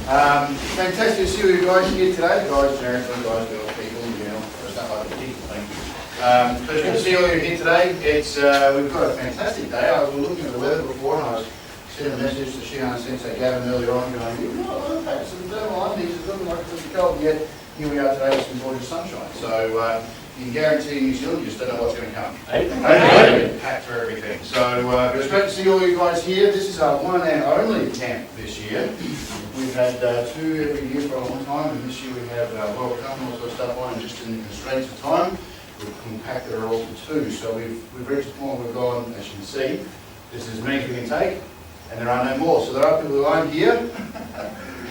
Fantastic to see you guys here today. Guys, generically, guys, girls, people, stuff like that. So it's good to see all of you here today. We've got a fantastic day. I was looking at the weather before and I was sending a message to Shihan Sensei Gavin earlier on going, I've had some thermal undies, it's looking like it's going to be cold, yet here we are today with some gorgeous sunshine. So you can guarantee in New Zealand, you just don't know what's going to come. Packed for everything. So it's great to see all you guys here. This is our one and only camp this year. We've had two every year for a long time, and this year we have World Cup and all sorts of stuff on, and just in the constraints of time, we've compacted it all to two. So we've reached the point where we've gone, as you can see, this is as many as we can take, and there are no more. So there are people who aren't here.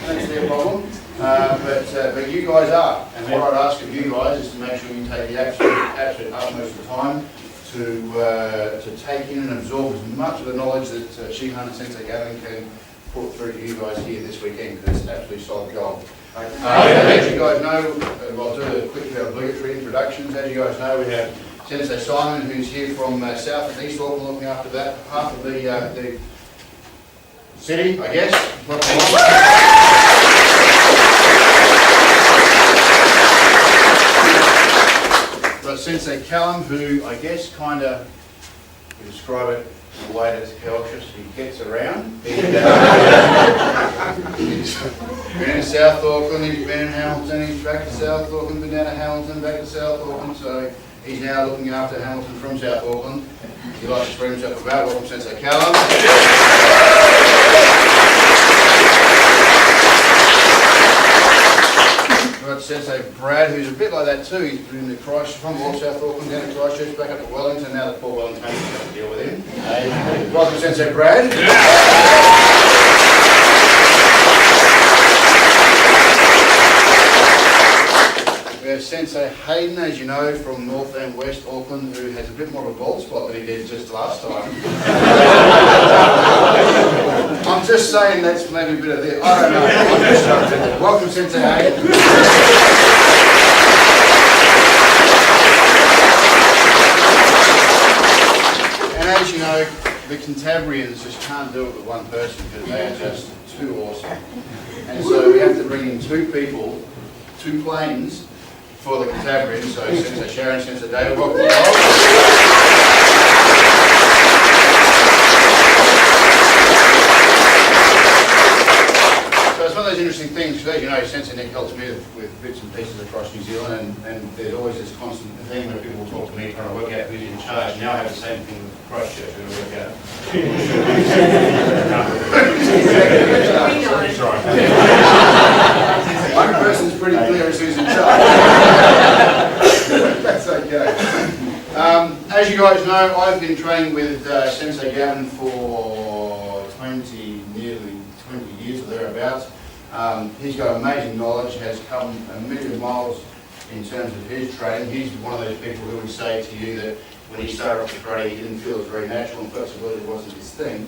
That's their problem. But you guys are, and what I'd ask of you guys is to make sure you take the absolute utmost of the time to take in and absorb as much of the knowledge that Shihan and Sensei Gavin can put through to you guys here this weekend, because it's absolutely solid gold. As you guys know, I'll do a quick obligatory introductions. As you guys know, we have Sensei Simon, who's here from South and East Auckland, looking after that half of the city, I guess. Got Sensei Callum, who I guess kind of, you describe it in a way that's cautious, he gets around. He's been in South Auckland, he's been in Hamilton, he's back to South Auckland, been down to Hamilton, back to South Auckland, so he's now looking after Hamilton from South Auckland. He likes to spread himself about. Welcome, Sensei Callum. Got Sensei Brad, who's a bit like that too. He's been in Christchurch, from South Auckland, down to Christchurch, back up to Wellington. Now that poor Wellington has got to deal with him. Welcome, Sensei Brad. We have Sensei Hayden, as you know, from North and West Auckland, who has a bit more of a bald spot than he did just last time. I'm just saying that's maybe a bit of the, I don't know. I'm just joking. Welcome, Sensei Hayden. And as you know, the Cantabrians just can't do it with one person because they are just too awesome. And so we have to bring in two people, two planes, for the Cantabrians. So Sensei Sharon, Sensei David, welcome along. It's one of those interesting things, because as you know, Sensei Nick helps me with bits and pieces across New Zealand, and there's always this constant thing where people will talk to me trying to work out who's in charge. Now I have the same thing with Christchurch, we're going to work out. One person's pretty clear as who's in charge. That's okay. As you guys know, I've been training with Sensei Gavin for nearly 20 years or thereabouts. He's got amazing knowledge, has come a million miles in terms of his training. He's one of those people who would say to you that when he started off with karate, he didn't feel it was very natural and flexibility wasn't his thing.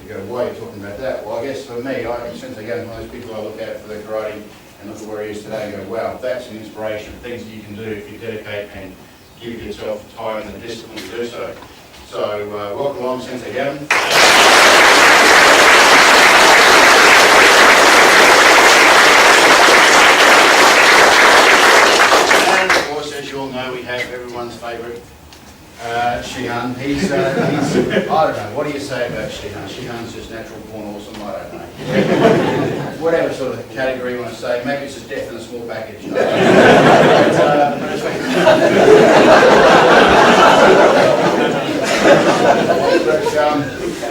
You go, why are you talking about that? Well, I guess for me, Sensei Gavin, one of those people I look at for their karate and look at where he is today and go, wow, that's an inspiration, things that you can do if you dedicate and give yourself the time and the discipline to do so. So, welcome along, Sensei Gavin. We have everyone's favourite, Shihan. He's I don't know, what do you say about Shihan? Shihan's just natural born awesome, I don't know. Whatever sort of category you want to say, maybe it's just death in a small package.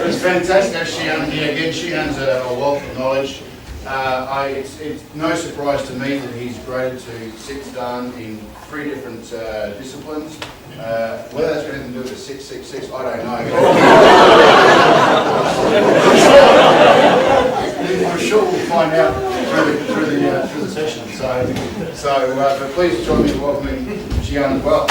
It's fantastic to have Shihan here. Again, Shihan's a wealth of knowledge. It's no surprise to me that he's graded to 6th Dan in 3 different disciplines. Whether that's got anything to do with the 666, I don't know. I'm sure we'll find out through the session. But please join me in welcoming Shihan as well.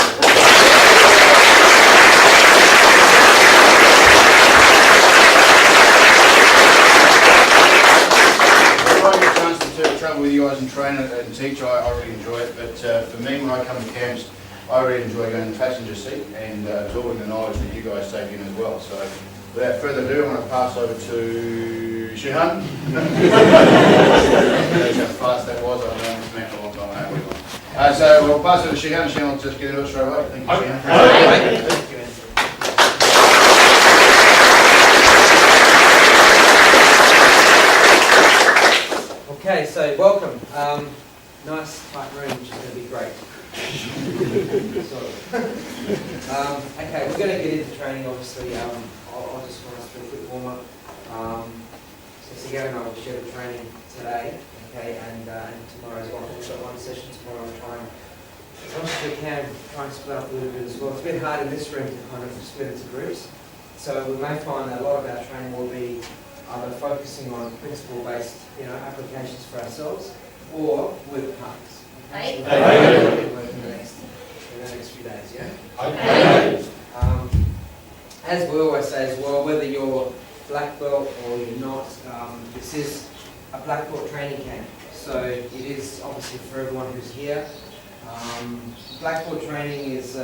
Travel with you guys and train and teach, I really enjoy it, but for me when I come to camps, I really enjoy going in the passenger seat and absorbing the knowledge that you guys take in as well. So without further ado, I'm going to pass over to Shihan. So we'll pass it to Shihan. Shihan will just get into it straight away. Thank you, Shihan. Okay, so welcome. Nice tight room, which is going to be great. Okay, we're going to get into training, obviously. I'll just run us through a quick warm-up. So Sigal and I will share the training today, okay, and tomorrow as well. We've got one session tomorrow. We'll try and, as much as we can, try and split up a little bit as well. It's a bit hard in this room to kind of split into groups. So we may find that a lot of our training will be either focusing on principle-based, applications for ourselves, or with partners. Okay? So we'll work in the next few days, yeah? Okay. As we always say as well, whether you're black belt or you're not, this is a black belt training camp. So it is obviously for everyone who's here. Black belt training is,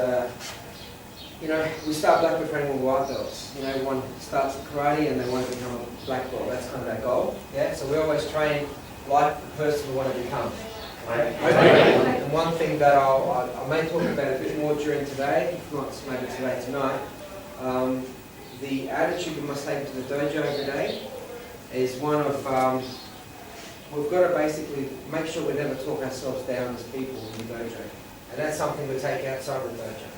we start black belt training with white belts. Everyone starts with karate and they want to become a black belt. That's kind of our goal. Yeah. So we always train like the person we want to become. Right? And one thing that I may talk about a bit more during today, if not maybe today tonight, the attitude we must take to the dojo every day is one of we've got to basically make sure we never talk ourselves down as people in the dojo, and that's something we take outside the dojo.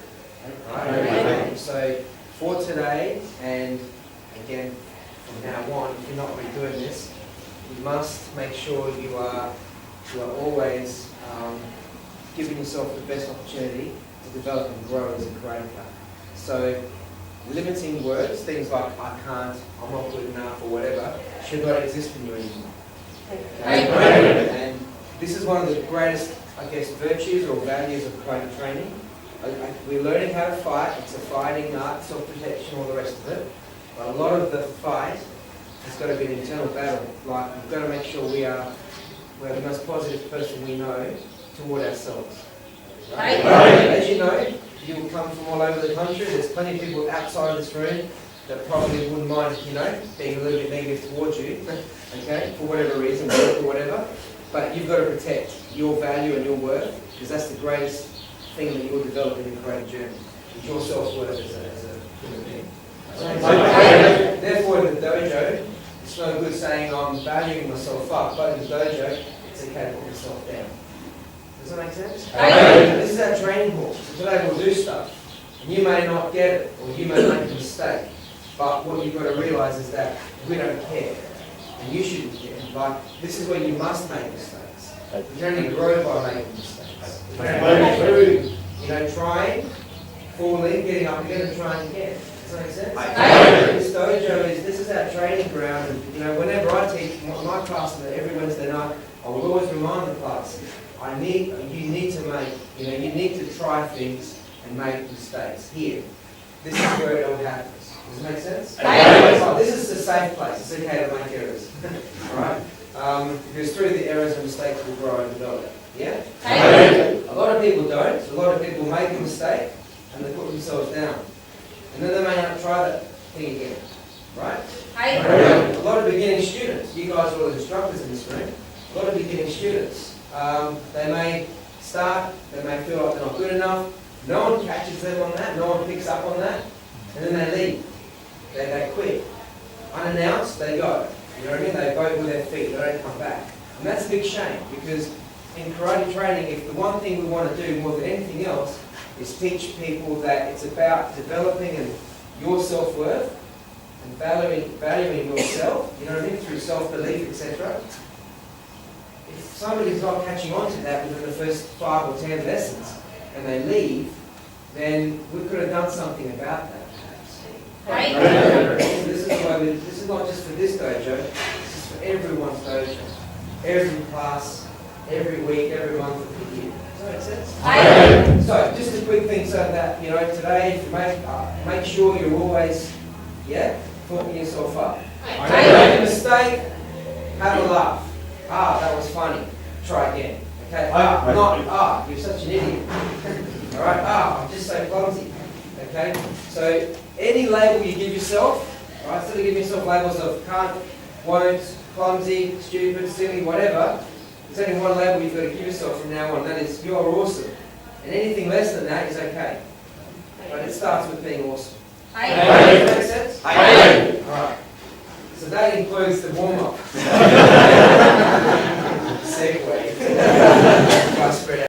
Right? So for today, and again from now on, if you're not really doing this, you must make sure you are always giving yourself the best opportunity to develop and grow as a karateka. So limiting words, things like I can't, I'm not good enough, or whatever, should not exist in you anymore. Okay? And this is one of the greatest, virtues or values of karate training. We're learning how to fight. It's a fighting art, self-protection, all the rest of it. But a lot of the fight has got to be an internal battle. Like, we've got to make sure we're the most positive person we know toward ourselves. Right? As you know, you will come from all over the country. There's plenty of people outside of this room that probably wouldn't mind, being a little bit negative towards you, okay, for whatever reason, work or whatever. But you've got to protect your value and your worth, because that's the greatest thing that you'll develop in your karate journey. It's your self-worth as a human being. Therefore, in the dojo, it's no good saying I'm valuing myself up, but in the dojo, it's okay to put yourself down. Does that make sense? This is our training hall. So today we'll do stuff. And you may not get it, or you may make a mistake. But what you've got to realise is that we don't care. And you shouldn't care. Like, this is where you must make mistakes. You can only grow by making mistakes. You can only through, trying, falling, getting up again and trying again. Does that make sense? This dojo this is our training ground. And, whenever I teach my class every Wednesday night, I will always remind the class, you need to try things and make mistakes. Here, this is where it all happens. Does it make sense? This is a safe place. It's okay to make errors. Alright? Because through the errors and mistakes we'll grow and develop. Yeah? A lot of people don't. A lot of people make a mistake and they put themselves down. And then they may not try that thing again. Right? A lot of beginning students, you guys are all instructors in this room, a lot of beginning students, they may start, they may feel like they're not good enough, no one catches them on that, no one picks up on that, and then they leave. They quit. Unannounced, they go. You know what I mean? They vote with their feet, they don't come back. And that's a big shame, because in karate training, if the one thing we want to do more than anything else is teach people that it's about developing your self-worth and valuing yourself, you know what I mean, through self-belief, etc. If somebody's not catching on to that within the first 5 or 10 lessons and they leave, then we could have done something about that. This is not just for this dojo, this is for everyone's dojo. Every class, every week, every month of the year. Does that make sense? So, just a quick thing so that, today, if you make sure you're always, talking yourself up. Make a mistake, have a laugh. That was funny. Try again. Okay? You're such an idiot. Alright? I'm just so clumsy. Okay? So, any label you give yourself, right, instead of giving yourself labels of can't, won't, clumsy, stupid, silly, whatever, There's only one label you've got to give yourself from now on, that is, you're awesome. And anything less than that is okay. But it starts with being awesome. Does that make sense? Alright. So that includes the warm-up.